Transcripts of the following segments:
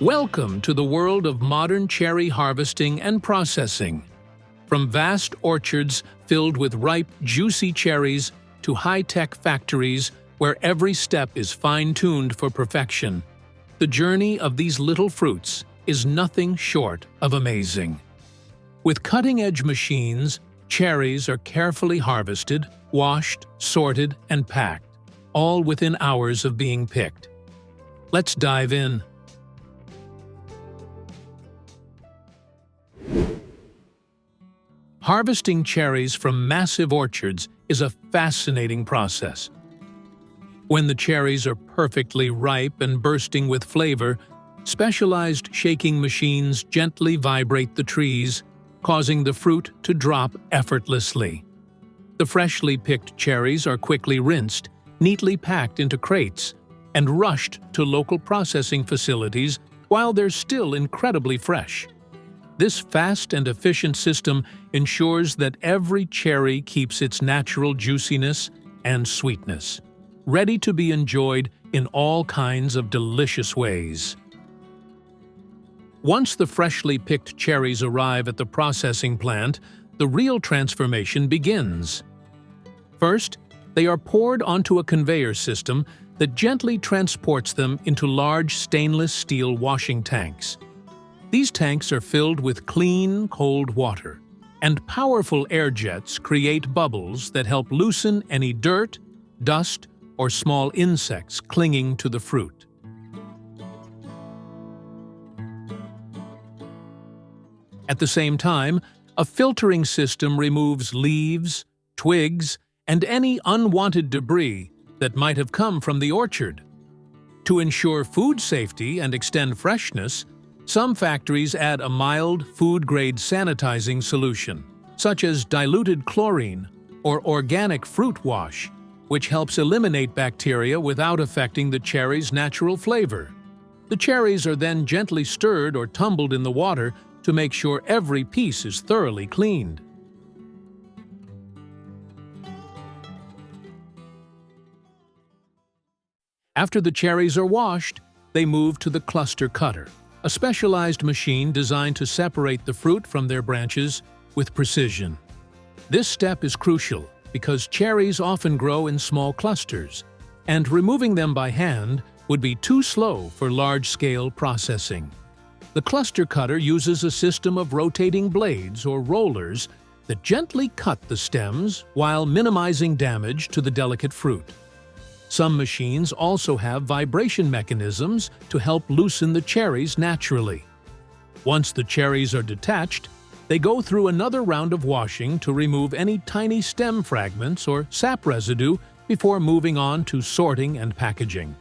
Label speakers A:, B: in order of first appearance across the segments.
A: Welcome to the world of modern cherry harvesting and processing. From vast orchards filled with ripe, juicy cherries to high-tech factories where every step is fine-tuned for perfection, the journey of these little fruits is nothing short of amazing. With cutting-edge machines, cherries are carefully harvested, washed, sorted, and packed, all within hours of being picked. Let's dive in. Harvesting cherries from massive orchards is a fascinating process. When the cherries are perfectly ripe and bursting with flavor, specialized shaking machines gently vibrate the trees, causing the fruit to drop effortlessly. The freshly picked cherries are quickly rinsed, neatly packed into crates, and rushed to local processing facilities while they're still incredibly fresh. This fast and efficient system ensures that every cherry keeps its natural juiciness and sweetness, ready to be enjoyed in all kinds of delicious ways. Once the freshly picked cherries arrive at the processing plant, the real transformation begins. First, they are poured onto a conveyor system that gently transports them into large stainless steel washing tanks. These tanks are filled with clean, cold water, and powerful air jets create bubbles that help loosen any dirt, dust, or small insects clinging to the fruit. At the same time, a filtering system removes leaves, twigs, and any unwanted debris that might have come from the orchard. To ensure food safety and extend freshness, some factories add a mild, food-grade sanitizing solution, such as diluted chlorine or organic fruit wash, which helps eliminate bacteria without affecting the cherry's natural flavor. The cherries are then gently stirred or tumbled in the water to make sure every piece is thoroughly cleaned. After the cherries are washed, they move to the cluster cutter, a specialized machine designed to separate the fruit from their branches with precision. This step is crucial because cherries often grow in small clusters, and removing them by hand would be too slow for large-scale processing. The cluster cutter uses a system of rotating blades or rollers that gently cut the stems while minimizing damage to the delicate fruit. Some machines also have vibration mechanisms to help loosen the cherries naturally. Once the cherries are detached, they go through another round of washing to remove any tiny stem fragments or sap residue before moving on to sorting and packaging.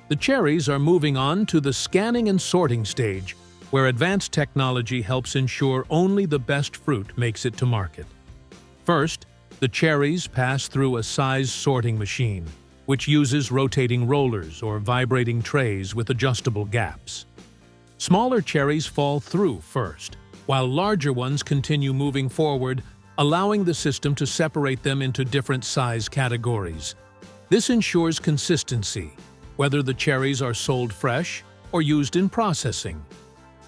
A: The cherries are moving on to the scanning and sorting stage, where advanced technology helps ensure only the best fruit makes it to market. First, the cherries pass through a size sorting machine, which uses rotating rollers or vibrating trays with adjustable gaps. Smaller cherries fall through first, while larger ones continue moving forward, allowing the system to separate them into different size categories. This ensures consistency, whether the cherries are sold fresh or used in processing.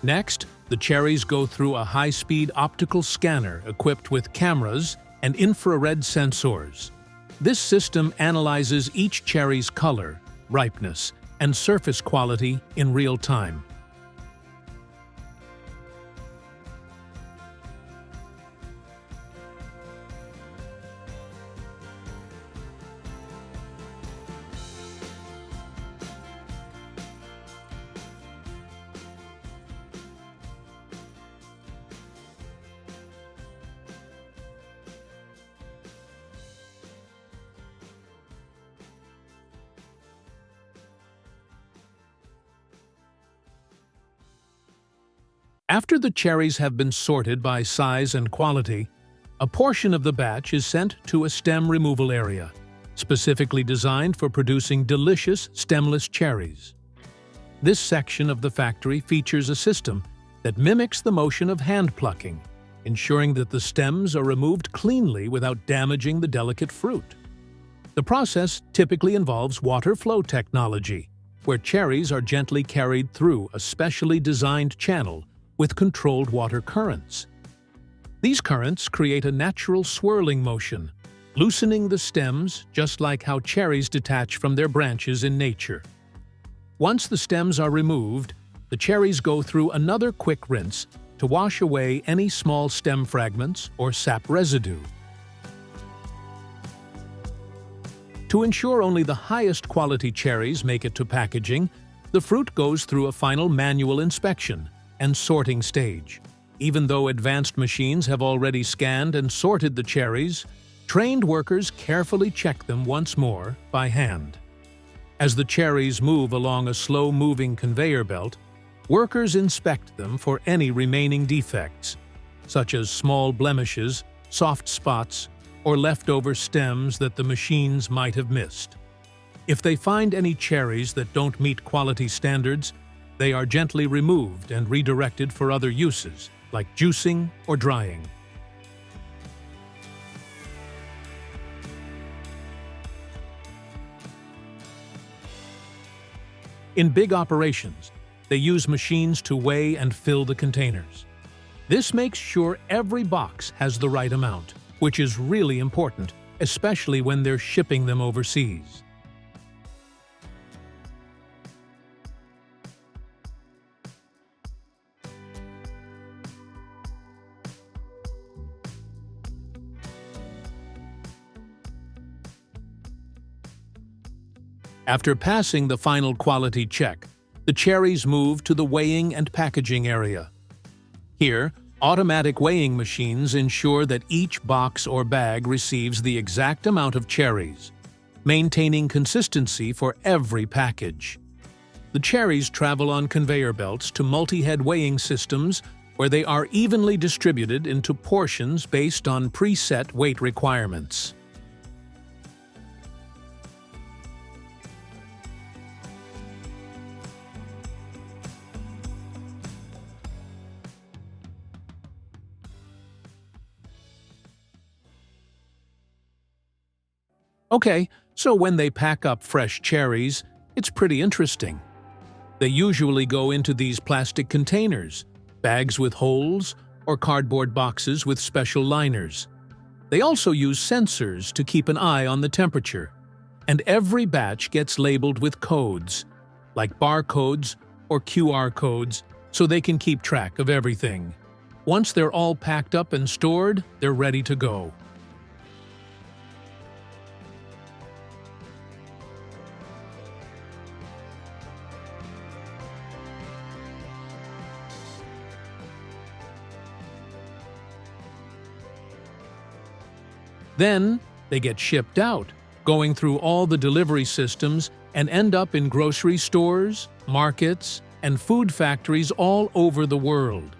A: Next, the cherries go through a high-speed optical scanner equipped with cameras and infrared sensors. This system analyzes each cherry's color, ripeness, and surface quality in real time. After the cherries have been sorted by size and quality, a portion of the batch is sent to a stem removal area, specifically designed for producing delicious stemless cherries. This section of the factory features a system that mimics the motion of hand plucking, ensuring that the stems are removed cleanly without damaging the delicate fruit. The process typically involves water flow technology, where cherries are gently carried through a specially designed channel with controlled water currents. These currents create a natural swirling motion, loosening the stems just like how cherries detach from their branches in nature. Once the stems are removed, the cherries go through another quick rinse to wash away any small stem fragments or sap residue. To ensure only the highest quality cherries make it to packaging, the fruit goes through a final manual inspection and sorting stage. Even though advanced machines have already scanned and sorted the cherries, trained workers carefully check them once more by hand. As the cherries move along a slow-moving conveyor belt, workers inspect them for any remaining defects, such as small blemishes, soft spots, or leftover stems that the machines might have missed. If they find any cherries that don't meet quality standards, they are gently removed and redirected for other uses, like juicing or drying. In big operations, they use machines to weigh and fill the containers. This makes sure every box has the right amount, which is really important, especially when they're shipping them overseas. After passing the final quality check, the cherries move to the weighing and packaging area. Here, automatic weighing machines ensure that each box or bag receives the exact amount of cherries, maintaining consistency for every package. The cherries travel on conveyor belts to multi-head weighing systems where they are evenly distributed into portions based on preset weight requirements. Okay, so when they pack up fresh cherries, it's pretty interesting. They usually go into these plastic containers, bags with holes, or cardboard boxes with special liners. They also use sensors to keep an eye on the temperature, and every batch gets labeled with codes, like barcodes or QR codes, so they can keep track of everything. Once they're all packed up and stored, they're ready to go. Then, they get shipped out, going through all the delivery systems and end up in grocery stores, markets, and food factories all over the world.